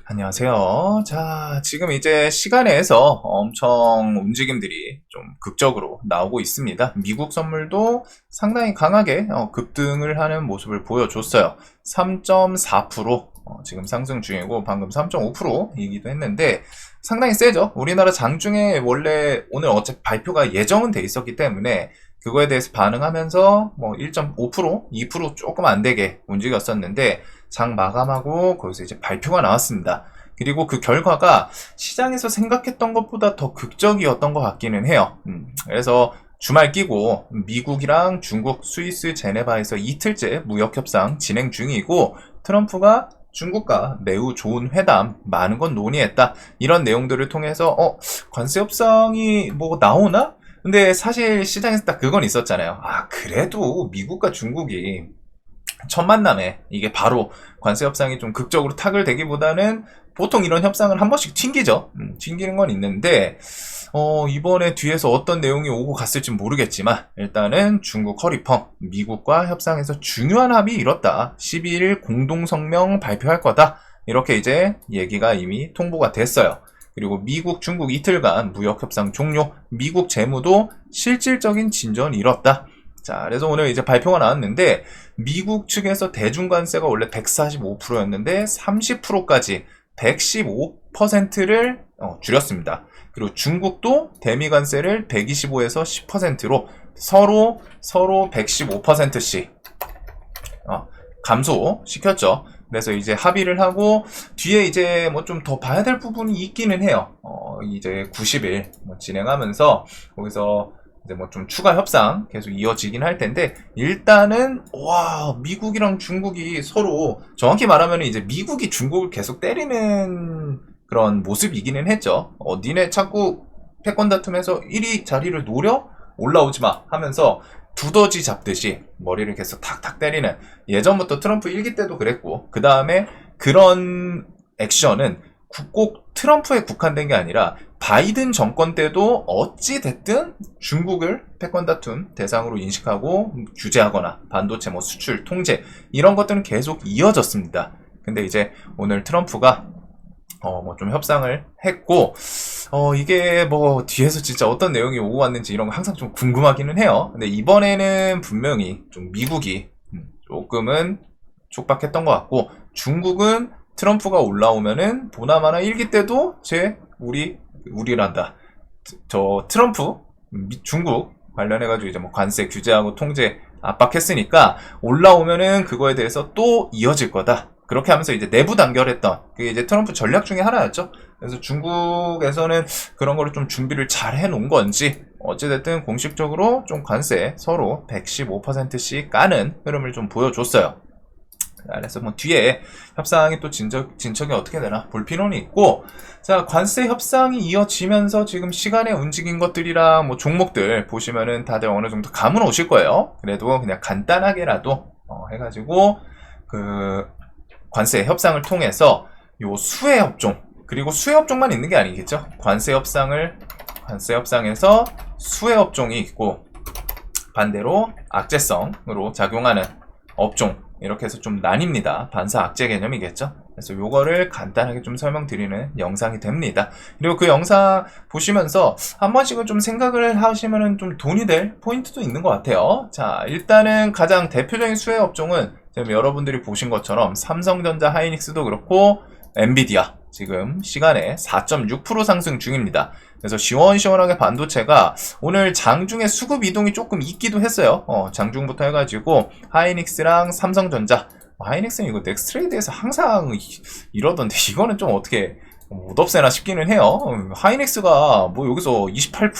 안녕하세요. 자, 지금 이제 시간에서 엄청 움직임들이 좀 극적으로 나오고 있습니다. 미국 선물도 상당히 강하게 급등을 하는 모습을 보여줬어요. 3.4% 지금 상승 중이고 방금 3.5%이기도 했는데 상당히 세죠. 우리나라 장중에 원래 오늘 어차피 발표가 예정은 돼 있었기 때문에 그거에 대해서 반응하면서 뭐 1.5%, 2% 조금 안 되게 움직였었는데 장 마감하고 거기서 이제 발표가 나왔습니다. 그리고 그 결과가 시장에서 생각했던 것보다 더 극적이었던 것 같기는 해요. 그래서 주말 끼고 미국이랑 중국, 스위스, 제네바에서 이틀째 무역협상 진행 중이고 트럼프가 중국과 매우 좋은 회담, 많은 건 논의했다. 이런 내용들을 통해서 관세 협상이 뭐 나오나? 근데 사실 시장에서 딱 그건 있었잖아요. 그래도 미국과 중국이 첫 만남에 이게 바로 관세 협상이 좀 극적으로 타결되기보다는 보통 이런 협상을 한 번씩 튕기죠. 튕기는 건 있는데 이번에 뒤에서 어떤 내용이 오고 갔을지 모르겠지만 일단은 중국 허리펑 미국과 협상에서 중요한 합의 이뤘다. 12일 공동성명 발표할 거다. 이렇게 이제 얘기가 이미 통보가 됐어요. 그리고 미국, 중국 이틀간 무역협상 종료, 미국 재무도 실질적인 진전을 이뤘다. 자, 그래서 오늘 이제 발표가 나왔는데 미국 측에서 대중관세가 원래 145%였는데 30%까지 115%를 줄였습니다. 그리고 중국도 대미관세를 125에서 10%로 서로 115%씩 감소시켰죠. 그래서 이제 합의를 하고 뒤에 이제 뭐 좀 더 봐야 될 부분이 있기는 해요. 이제 90일 진행하면서 거기서 이제 뭐 좀 추가 협상 계속 이어지긴 할 텐데 일단은 미국이랑 중국이 서로 정확히 말하면 이제 미국이 중국을 계속 때리는 그런 모습이기는 했죠. 니네 자꾸 패권 다툼에서 1위 자리를 노려 올라오지 마 하면서 두더지 잡듯이 머리를 계속 탁탁 때리는 예전부터 트럼프 1기 때도 그랬고 그 다음에 그런 액션은 꼭 트럼프에 국한된 게 아니라 바이든 정권 때도 어찌 됐든 중국을 패권 다툼 대상으로 인식하고 규제하거나 반도체 뭐 수출 통제 이런 것들은 계속 이어졌습니다. 근데 이제 오늘 트럼프가 뭐 좀 협상을 했고 이게 뭐 뒤에서 진짜 어떤 내용이 오고 왔는지 이런 거 항상 좀 궁금하기는 해요. 근데 이번에는 분명히 좀 미국이 조금은 촉박했던 것 같고 중국은 트럼프가 올라오면은 보나마나 1기 때도 우리란다. 저 트럼프 중국 관련해가지고 이제 뭐 관세 규제하고 통제 압박했으니까 올라오면은 그거에 대해서 또 이어질 거다. 그렇게 하면서 이제 내부 단결했던 그게 이제 트럼프 전략 중에 하나였죠. 그래서 중국에서는 그런 거를 좀 준비를 잘 해놓은 건지 어찌됐든 공식적으로 좀 관세 서로 115%씩 까는 흐름을 좀 보여줬어요. 그래서 뭐 뒤에 협상이 또 진척이 어떻게 되나 볼 필요는 있고 자 관세 협상이 이어지면서 지금 시간에 움직인 것들이랑 뭐 종목들 보시면은 다들 어느 정도 감은 오실 거예요. 그래도 그냥 간단하게라도 해가지고 그 관세 협상을 통해서 요 수혜 업종 그리고 수혜 업종만 있는 게 아니겠죠. 관세 협상에서 수혜 업종이 있고 반대로 악재성으로 작용하는 업종 이렇게 해서 좀 나뉩니다. 반사 악재 개념이겠죠. 그래서 요거를 간단하게 좀 설명드리는 영상이 됩니다. 그리고 그 영상 보시면서 한 번씩은 좀 생각을 하시면은 좀 돈이 될 포인트도 있는 것 같아요. 자, 일단은 가장 대표적인 수혜 업종은 지금 여러분들이 보신 것처럼 삼성전자, 하이닉스도 그렇고 엔비디아 지금 시간에 4.6% 상승 중입니다. 그래서 시원시원하게 반도체가 오늘 장중에 수급 이동이 조금 있기도 했어요. 장중부터 해가지고 하이닉스랑 삼성전자 하이닉스는 이거 넥스트레이드에서 항상 이러던데 이거는 좀 어떻게 못 없애나 싶기는 해요. 하이닉스가 뭐 여기서 28%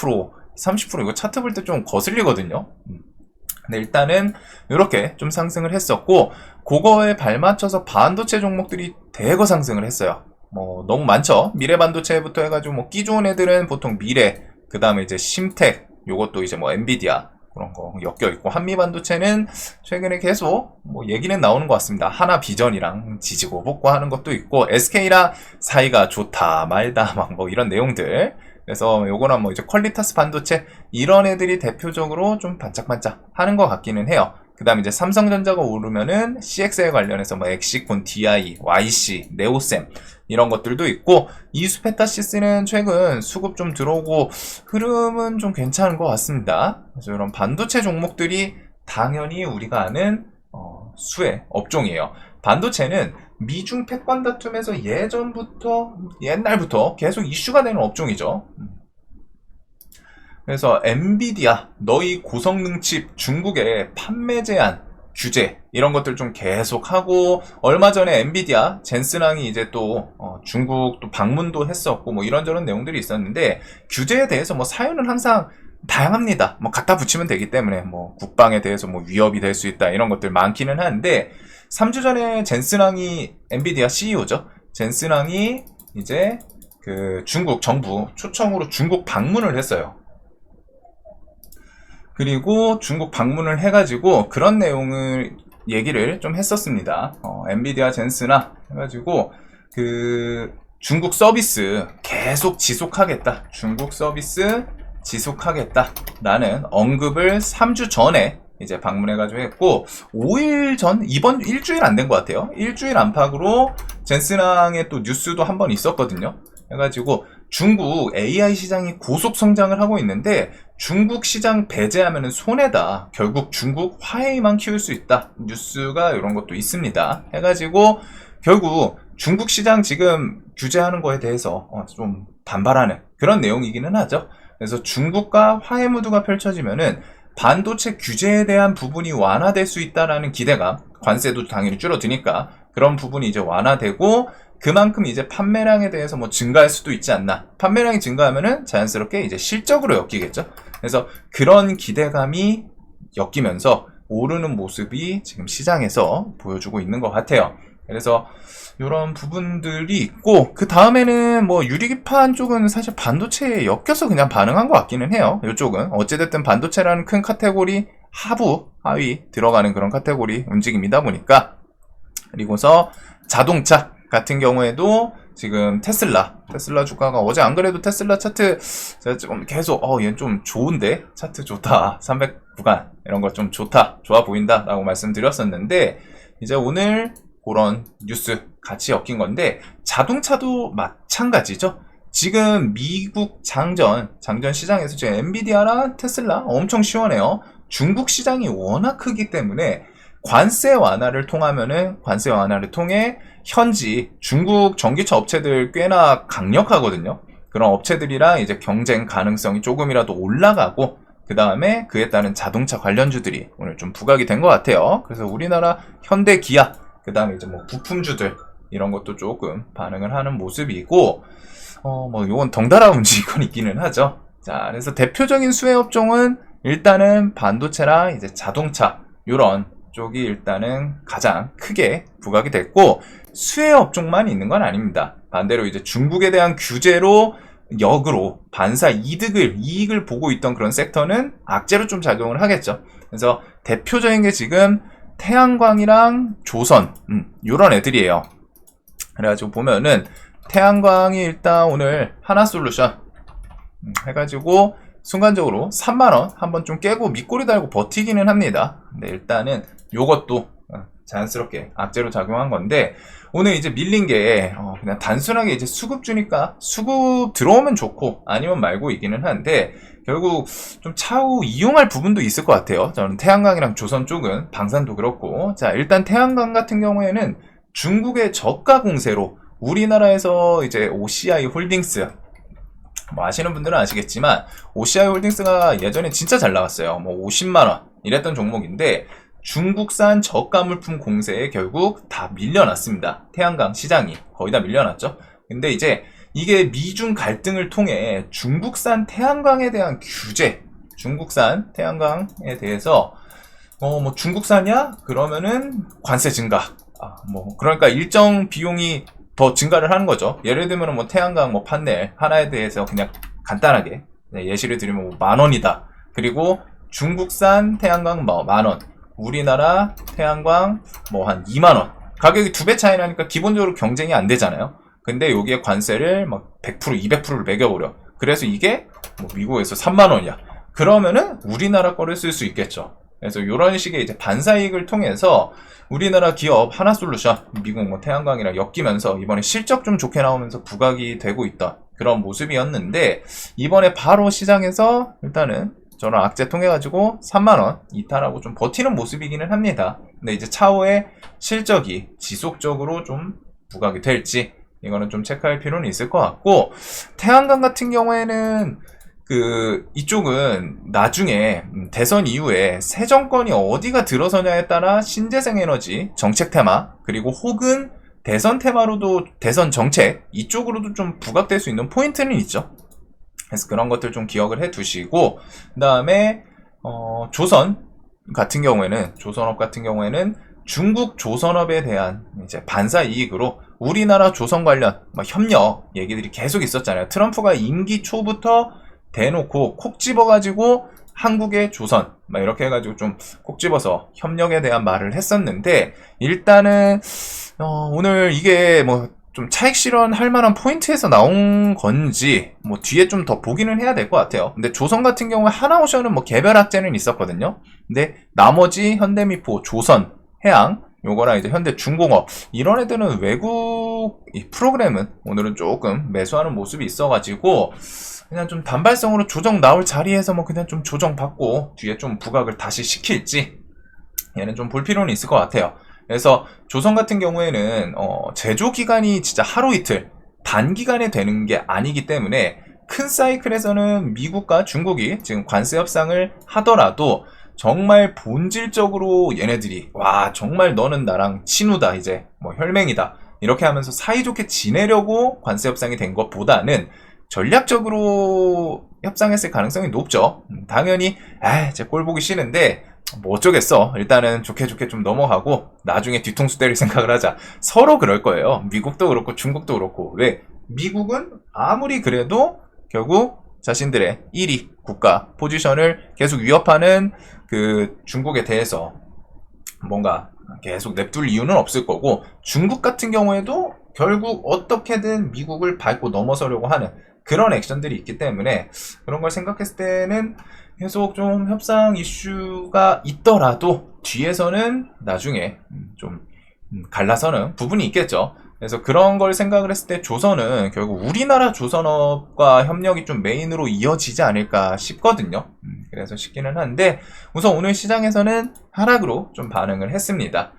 30% 이거 차트 볼 때 좀 거슬리거든요. 근데 일단은 이렇게 좀 상승을 했었고 그거에 발맞춰서 반도체 종목들이 대거 상승을 했어요. 뭐 너무 많죠. 미래 반도체부터 해가지고 뭐 끼 좋은 애들은 보통 미래 그 다음에 이제 심텍 요것도 이제 뭐 엔비디아 그런 거 엮여 있고 한미 반도체는 최근에 계속 뭐 얘기는 나오는 것 같습니다. 하나 비전이랑 지지고 볶고 하는 것도 있고 SK랑 사이가 좋다 말다 막 뭐 이런 내용들. 그래서 요거는 뭐 이제 퀄리타스 반도체 이런 애들이 대표적으로 좀 반짝반짝 하는 것 같기는 해요. 그 다음에 이제 삼성전자가 오르면은 CX에 관련해서 뭐 엑시콘, DI, YC, 네오셈 이런 것들도 있고, 이수페타시스는 최근 수급 좀 들어오고 흐름은 좀 괜찮은 것 같습니다. 그래서 이런 반도체 종목들이 당연히 우리가 아는 수혜 업종이에요. 반도체는 미중 패권 다툼에서 옛날부터 계속 이슈가 되는 업종이죠. 그래서 엔비디아, 너희 고성능 칩 중국에 판매 제한, 규제 이런 것들 좀 계속하고, 얼마 전에 엔비디아 젠슨왕이 이제 또 중국 또 방문도 했었고 뭐 이런저런 내용들이 있었는데, 규제에 대해서 뭐 사유는 항상 다양합니다. 뭐 갖다 붙이면 되기 때문에 뭐 국방에 대해서 뭐 위협이 될 수 있다 이런 것들 많기는 한데, 3주 전에 젠슨왕이, 엔비디아 CEO죠. 젠슨왕이 이제 그 중국 정부 초청으로 중국 방문을 했어요. 그리고 중국 방문을 해가지고 그런 내용을 얘기를 좀 했었습니다. 엔비디아 젠슨왕 해가지고 그 중국 서비스 계속 지속하겠다. 중국 서비스 지속하겠다라는 언급을 3주 전에 이제 방문해가지고 했고, 5일 전, 이번 일주일 안 된 것 같아요. 일주일 안팎으로 젠슨왕의 또 뉴스도 한번 있었거든요. 해가지고 중국 AI 시장이 고속 성장을 하고 있는데 중국 시장 배제하면 손해다. 결국 중국 화웨이만 키울 수 있다. 뉴스가 이런 것도 있습니다. 해가지고 결국 중국 시장 지금 규제하는 거에 대해서 좀 반발하는 그런 내용이기는 하죠. 그래서 중국과 화해 무드가 펼쳐지면은 반도체 규제에 대한 부분이 완화될 수 있다라는 기대감, 관세도 당연히 줄어드니까 그런 부분이 이제 완화되고, 그만큼 이제 판매량에 대해서 뭐 증가할 수도 있지 않나. 판매량이 증가하면은 자연스럽게 이제 실적으로 엮이겠죠. 그래서 그런 기대감이 엮이면서 오르는 모습이 지금 시장에서 보여주고 있는 것 같아요. 그래서 이런 부분들이 있고, 그 다음에는 뭐 유리기판 쪽은 사실 반도체에 엮여서 그냥 반응한 것 같기는 해요. 이쪽은 어찌됐든 반도체라는 큰 카테고리 하부, 하위 들어가는 그런 카테고리 움직임이다 보니까. 그리고서 자동차 같은 경우에도 지금 테슬라 주가가 어제 안 그래도 테슬라 차트 제가 좀 계속 얘는 좀 좋은데, 차트 좋다, 300 구간 이런 거 좀 좋다, 좋아 보인다 라고 말씀드렸었는데, 이제 오늘 그런 뉴스 같이 엮인 건데, 자동차도 마찬가지죠. 지금 미국 장전 시장에서 지금 엔비디아랑 테슬라 엄청 시원해요. 중국 시장이 워낙 크기 때문에 관세 완화를 통해 현지 중국 전기차 업체들 꽤나 강력하거든요. 그런 업체들이랑 이제 경쟁 가능성이 조금이라도 올라가고, 그 다음에 그에 따른 자동차 관련주들이 오늘 좀 부각이 된 것 같아요. 그래서 우리나라 현대, 기아, 그 다음에 이제 뭐 부품주들 이런 것도 조금 반응을 하는 모습이고, 뭐 요건 덩달아 움직이고 있기는 하죠. 자, 그래서 대표적인 수혜 업종은 일단은 반도체랑 이제 자동차 요런 쪽이 일단은 가장 크게 부각이 됐고, 수혜 업종만 있는 건 아닙니다. 반대로 이제 중국에 대한 규제로 역으로 반사 이익을 보고 있던 그런 섹터는 악재로 좀 작용을 하겠죠. 그래서 대표적인 게 지금 태양광이랑 조선 요런 애들이에요. 그래가지고 보면은 태양광이 일단 오늘 하나솔루션 해가지고 순간적으로 3만원 한번 좀 깨고 밑꼬리 달고 버티기는 합니다. 근데 일단은 요것도 자연스럽게 악재로 작용한 건데, 오늘 이제 밀린 게 그냥 단순하게 이제 수급 주니까 수급 들어오면 좋고 아니면 말고 이기는 한데, 결국 좀 차후 이용할 부분도 있을 것 같아요. 저는 태양광이랑 조선 쪽은 방산도 그렇고. 자, 일단 태양광 같은 경우에는 중국의 저가 공세로 우리나라에서 이제 OCI 홀딩스, 뭐 아시는 분들은 아시겠지만 OCI 홀딩스가 예전에 진짜 잘 나갔어요. 뭐 50만원 이랬던 종목인데 중국산 저가 물품 공세에 결국 다 밀려났습니다. 태양광 시장이 거의 다 밀려났죠. 근데 이제 이게 미중 갈등을 통해 중국산 태양광에 대한 규제, 중국산 태양광에 대해서 뭐 중국산이야? 그러면은 관세 증가. 뭐 그러니까 일정 비용이 더 증가를 하는 거죠. 예를 들면 뭐 태양광 뭐 판넬 하나에 대해서 그냥 간단하게 예시를 드리면 뭐 10,000원이다. 그리고 중국산 태양광 뭐 10,000원, 우리나라 태양광 뭐 한 20,000원. 가격이 2배 차이 나니까 기본적으로 경쟁이 안 되잖아요. 근데 여기에 관세를 막 100%, 200%를 매겨버려. 그래서 이게 뭐 미국에서 30,000원이야. 그러면은 우리나라 거를 쓸 수 있겠죠. 그래서 이런 식의 이제 반사이익을 통해서 우리나라 기업 하나솔루션, 미국 뭐 태양광이랑 엮이면서 이번에 실적 좀 좋게 나오면서 부각이 되고 있던 그런 모습이었는데, 이번에 바로 시장에서 일단은 저는 악재 통해가지고 3만원 이탈하고 좀 버티는 모습이기는 합니다. 근데 이제 차후에 실적이 지속적으로 좀 부각이 될지 이거는 좀 체크할 필요는 있을 것 같고, 태양광 같은 경우에는 이쪽은 나중에 대선 이후에 새 정권이 어디가 들어서냐에 따라 신재생 에너지 정책 테마, 그리고 혹은 대선 테마로도 대선 정책 이쪽으로도 좀 부각될 수 있는 포인트는 있죠. 그래서 그런 것들 좀 기억을 해 두시고, 그 다음에 조선 같은 경우에는, 조선업 같은 경우에는 중국 조선업에 대한 이제 반사 이익으로 우리나라 조선 관련 협력 얘기들이 계속 있었잖아요. 트럼프가 임기 초부터 대놓고 콕 집어가지고 한국의 조선 이렇게 해가지고 좀 콕 집어서 협력에 대한 말을 했었는데, 일단은 오늘 이게 뭐 좀 차익 실현할 만한 포인트에서 나온 건지 뭐 뒤에 좀 더 보기는 해야 될 것 같아요. 근데 조선 같은 경우에 하나오션은 뭐 개별 악재는 있었거든요. 근데 나머지 현대미포, 조선, 해양, 요거랑 이제 현대중공업 이런 애들은 외국 이 프로그램은 오늘은 조금 매수하는 모습이 있어가지고 그냥 좀 단발성으로 조정 나올 자리에서 뭐 그냥 좀 조정 받고 뒤에 좀 부각을 다시 시킬지 얘는 좀 볼 필요는 있을 것 같아요. 그래서 조선 같은 경우에는 제조 기간이 진짜 하루 이틀 단기간에 되는 게 아니기 때문에 큰 사이클에서는 미국과 중국이 지금 관세 협상을 하더라도 정말 본질적으로 얘네들이 와 정말 너는 나랑 친우다, 이제 뭐 혈맹이다 이렇게 하면서 사이좋게 지내려고 관세 협상이 된 것보다는 전략적으로 협상했을 가능성이 높죠. 당연히 제 꼴 보기 싫은데 뭐 어쩌겠어, 일단은 좋게 좀 넘어가고 나중에 뒤통수 때릴 생각을 하자. 서로 그럴 거예요. 미국도 그렇고 중국도 그렇고. 왜? 미국은 아무리 그래도 결국 자신들의 1위 국가 포지션을 계속 위협하는 중국에 대해서 뭔가 계속 냅둘 이유는 없을 거고, 중국 같은 경우에도 결국 어떻게든 미국을 밟고 넘어서려고 하는 그런 액션들이 있기 때문에 그런 걸 생각했을 때는 계속 좀 협상 이슈가 있더라도 뒤에서는 나중에 좀 갈라서는 부분이 있겠죠. 그래서 그런 걸 생각을 했을 때 조선은 결국 우리나라 조선업과 협력이 좀 메인으로 이어지지 않을까 싶거든요. 그래서 싶기는 한데 우선 오늘 시장에서는 하락으로 좀 반응을 했습니다.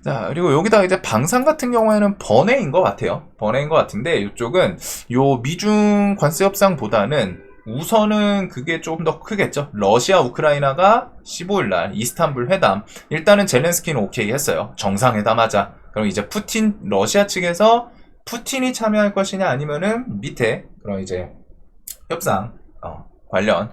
자, 그리고 여기다가 이제 방산 같은 경우에는 번외인 것 같아요. 번외인 것 같은데 이쪽은 요 미중 관세 협상보다는 우선은 그게 조금 더 크겠죠. 러시아 우크라이나가 15일날 이스탄불 회담, 일단은 젤렌스키는 오케이 했어요. 정상회담 하자. 그럼 이제 푸틴 러시아 측에서 푸틴이 참여할 것이냐 아니면은 밑에 그런 이제 협상 관련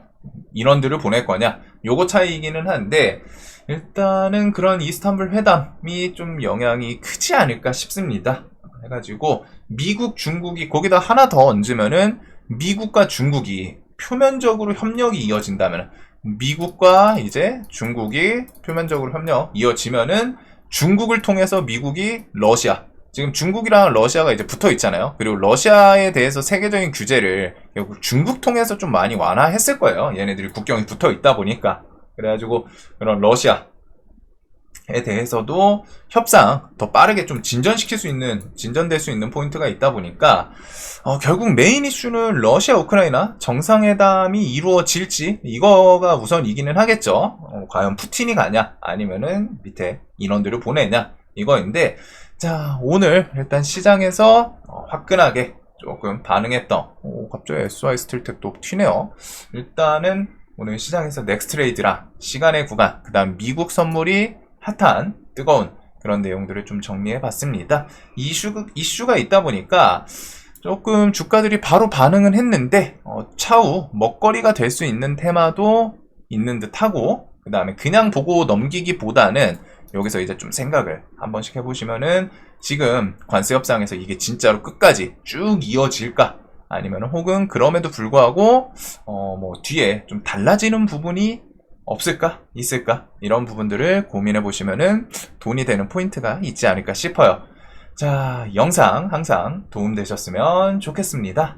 인원들을 보낼 거냐, 요거 차이이기는 한데 일단은 그런 이스탄불 회담이 좀 영향이 크지 않을까 싶습니다. 해가지고 미국 중국이 거기다 하나 더 얹으면은 미국과 중국이 표면적으로 협력이 이어진다면, 미국과 이제 중국이 표면적으로 협력 이어지면은 중국을 통해서 미국이 러시아, 지금 중국이랑 러시아가 이제 붙어 있잖아요. 그리고 러시아에 대해서 세계적인 규제를 결국 중국 통해서 좀 많이 완화했을 거예요. 얘네들이 국경이 붙어 있다 보니까. 그래가지고 그런 러시아에 대해서도 협상 더 빠르게 좀 진전될 수 있는 포인트가 있다 보니까 결국 메인 이슈는 러시아 우크라이나 정상회담이 이루어질지 이거가 우선이기는 하겠죠. 과연 푸틴이 가냐 아니면은 밑에 인원들을 보내냐 이거인데, 자 오늘 일단 시장에서 화끈하게 조금 반응했던 갑자기 SY 스틸텍도 튀네요. 일단은 오늘 시장에서 넥스트레이드랑 시간의 구간, 그 다음 미국 선물이 핫한 뜨거운 그런 내용들을 좀 정리해봤습니다. 이슈가 있다 보니까 조금 주가들이 바로 반응은 했는데 차후 먹거리가 될 수 있는 테마도 있는 듯하고, 그 다음에 그냥 보고 넘기기보다는 여기서 이제 좀 생각을 한 번씩 해보시면은 지금 관세 협상에서 이게 진짜로 끝까지 쭉 이어질까, 아니면 혹은 그럼에도 불구하고 뭐 뒤에 좀 달라지는 부분이 없을까 있을까, 이런 부분들을 고민해 보시면은 돈이 되는 포인트가 있지 않을까 싶어요. 자, 영상 항상 도움되셨으면 좋겠습니다.